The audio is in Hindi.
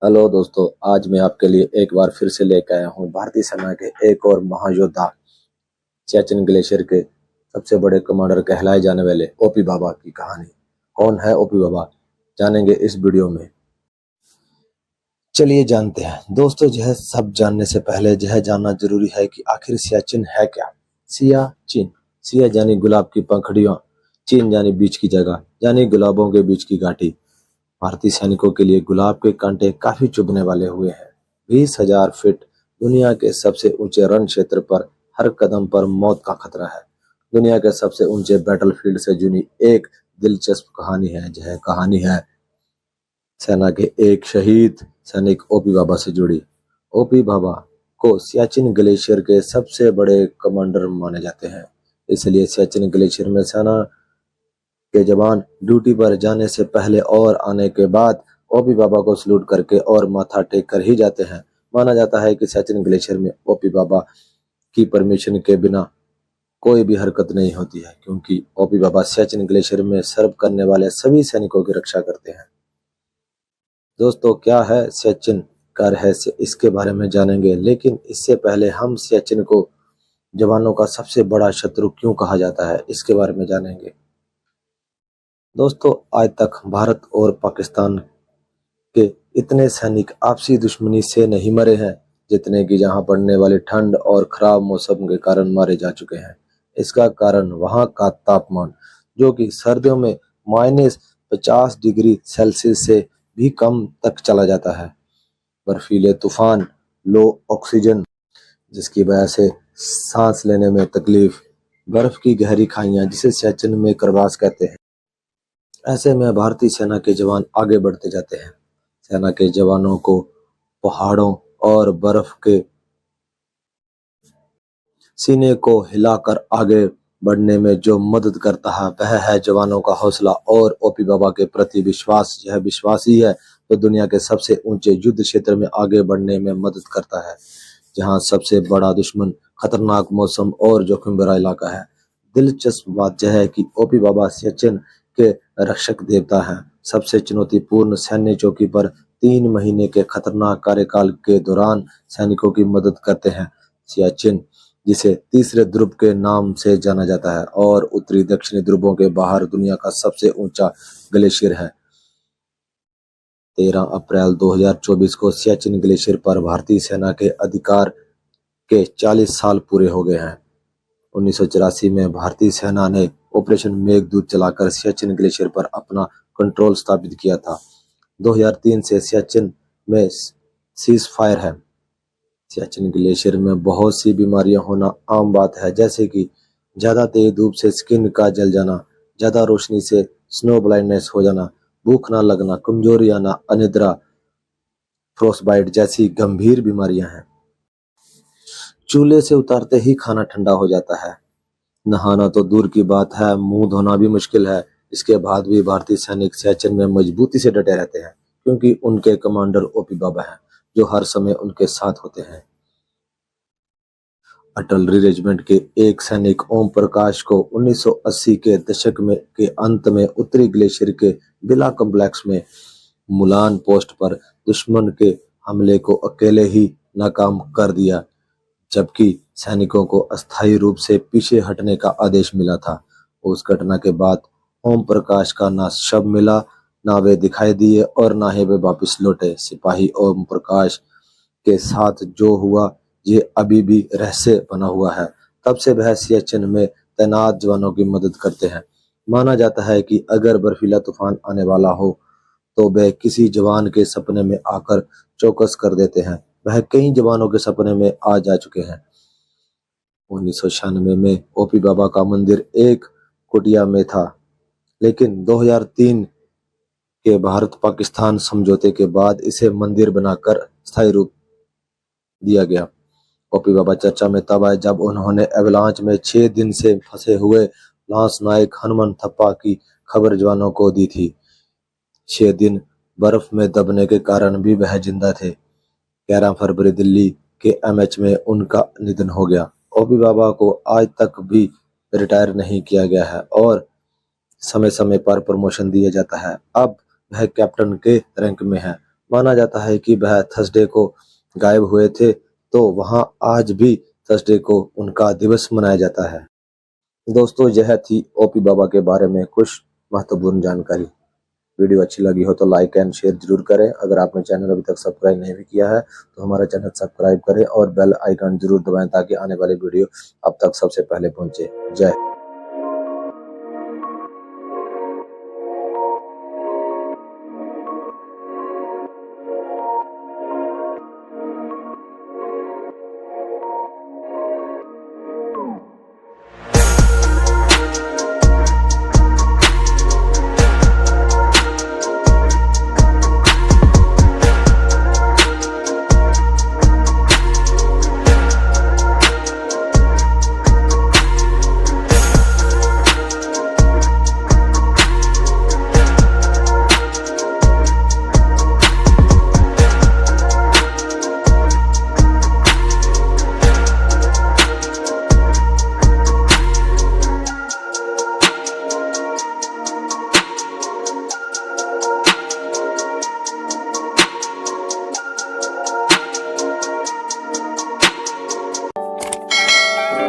हेलो दोस्तों, आज मैं आपके लिए एक बार फिर से लेकर आया हूँ भारतीय सेना के एक और महायोद्धा सियाचिन ग्लेशियर के सबसे बड़े कमांडर कहलाए जाने वाले ओपी बाबा की कहानी। कौन है ओपी बाबा, जानेंगे इस वीडियो में। चलिए जानते हैं दोस्तों। यह सब जानने से पहले यह जानना जरूरी है कि आखिर सियाचिन है क्या। सियाचिन, सिया यानी गुलाब की पंखुड़ियां, चीन यानी बीच की जगह, यानी गुलाबों के बीच की घाटी। भारतीय सैनिकों के लिए गुलाब के कांटे काफी चुभने वाले हुए हैं। 20,000 फीट, दुनिया के सबसे ऊंचे रण क्षेत्र पर हर कदम पर मौत का खतरा है। दुनिया के सबसे ऊंचे बैटलफील्ड से जुड़ी एक दिलचस्प कहानी है। यह कहानी है सेना के एक शहीद सैनिक ओपी बाबा से जुड़ी। ओपी बाबा को सियाचिन ग्लेशियर के सबसे बड़े कमांडर माने जाते हैं। इसलिए सियाचिन ग्लेशियर में सेना के जवान ड्यूटी पर जाने से पहले और आने के बाद ओपी बाबा को सल्यूट करके और माथा टेक कर ही जाते हैं। माना जाता है कि सियाचिन ग्लेशियर में ओपी बाबा की परमिशन के बिना कोई भी हरकत नहीं होती है, क्योंकि ओपी बाबा सियाचिन ग्लेशियर में सर्व करने वाले सभी सैनिकों की रक्षा करते हैं। दोस्तों, क्या है सियाचिन का रहस्य, इसके बारे में जानेंगे, लेकिन इससे पहले हम सियाचिन को जवानों का सबसे बड़ा शत्रु क्यों कहा जाता है, इसके बारे में जानेंगे। दोस्तों, आज तक भारत और पाकिस्तान के इतने सैनिक आपसी दुश्मनी से नहीं मरे हैं जितने कि जहां पड़ने वाली ठंड और खराब मौसम के कारण मारे जा चुके हैं। इसका कारण वहां का तापमान, जो कि सर्दियों में -50 डिग्री सेल्सियस से भी कम तक चला जाता है, बर्फीले तूफान, लो ऑक्सीजन जिसकी वजह से सांस लेने में तकलीफ, बर्फ की गहरी खाइयां जिसे सियाचिन में करवास कहते हैं। ऐसे में भारतीय सेना के जवान आगे बढ़ते जाते हैं। सेना के जवानों को पहाड़ों और बर्फ के सीने को हिलाकर आगे बढ़ने में जो मदद करता है वह है जवानों का हौसला और ओपी बाबा के प्रति विश्वास। यह विश्वास ही है तो दुनिया के सबसे ऊंचे युद्ध क्षेत्र में आगे बढ़ने में मदद करता है, जहां सबसे बड़ा दुश्मन, खतरनाक मौसम और जोखिम भरा इलाका है। दिलचस्प बात यह है कि ओपी बाबा सियाचिन के रक्षक देवता हैं। सबसे चुनौतीपूर्ण सैन्य चौकी पर 3 महीने के खतरनाक कार्यकाल के दौरान सैनिकों की मदद करते हैं। सियाचिन, जिसे तीसरे ध्रुव के नाम से जाना जाता है और उत्तरी दक्षिणी ध्रुवों के बाहर दुनिया का सबसे ऊंचा ग्लेशियर है। 13 अप्रैल 2024 को सियाचिन ग्लेशियर पर भारतीय सेना के अधिकार के 40 साल पूरे हो गए हैं। 1984 में भारतीय सेना ने ऑपरेशन मेघदूत चलाकर सियाचिन ग्लेशियर पर अपना कंट्रोल स्थापित किया था। 2003 से सियाचिन में सीज फायर है। सियाचिन ग्लेशियर में बहुत सी बीमारियां होना आम बात है, जैसे कि ज्यादा तेज धूप से स्किन का जल जाना, ज्यादा रोशनी से स्नो ब्लाइंडनेस हो जाना, भूख ना लगना, कमजोरी आना, अनिद्रा, फ्रोस्टबाइट जैसी गंभीर बीमारियां हैं। चूल्हे से उतारते ही खाना ठंडा हो जाता है। नहाना तो दूर की बात है, मुंह धोना भी मुश्किल है। इसके बाद भी भारतीय सैनिक सियाचिन में मजबूती से डटे रहते हैं, क्योंकि उनके कमांडर ओपी बाबा हैं, जो हर समय उनके साथ होते हैं। अटलरी रेजिमेंट के एक सैनिक ओम प्रकाश को 1980 के दशक में के अंत में उत्तरी ग्लेशियर के बिला कॉम्प्लेक्स में मुलान पोस्ट पर दुश्मन के हमले को अकेले ही नाकाम कर दिया, जबकि सैनिकों को अस्थायी रूप से पीछे हटने का आदेश मिला था। उस घटना के बाद ओम प्रकाश का ना शव मिला, ना वे दिखाई दिए और ना ही वे वापस लौटे। सिपाही ओम प्रकाश के साथ जो हुआ ये अभी भी रहस्य बना हुआ है। तब से वह सियाचिन में तैनात जवानों की मदद करते हैं। माना जाता है कि अगर बर्फीला तूफान आने वाला हो तो वे किसी जवान के सपने में आकर चौकस कर देते हैं। वह कई जवानों के सपने में आ जा चुके हैं। 1996 में ओपी बाबा का मंदिर एक कुटिया में था, लेकिन 2003 के भारत पाकिस्तान समझौते के बाद इसे मंदिर बनाकर स्थायी रूप दिया गया। ओपी बाबा चर्चा में तब आए जब उन्होंने एवलांच में 6 दिन से फंसे हुए लांस नायक हनुमान थप्पा की खबर जवानों को दी थी। 6 दिन बर्फ में दबने के कारण भी वह जिंदा थे। 11 फरवरी दिल्ली के एमएच में उनका निधन हो गया। ओपी बाबा को आज तक भी रिटायर नहीं किया गया है और समय समय पर प्रमोशन दिया जाता है। अब वह कैप्टन के रैंक में है माना जाता है कि वह थर्सडे को गायब हुए थे, तो वहां आज भी थर्सडे को उनका दिवस मनाया जाता है। दोस्तों, यह थी ओपी बाबा के बारे में कुछ महत्वपूर्ण जानकारी। वीडियो अच्छी लगी हो तो लाइक एंड शेयर जरूर करें। अगर आपने चैनल अभी तक सब्सक्राइब नहीं भी किया है तो हमारा चैनल सब्सक्राइब करें और बेल आइकन जरूर दबाएं ताकि आने वाली वीडियो आप तक सबसे पहले पहुंचे। जय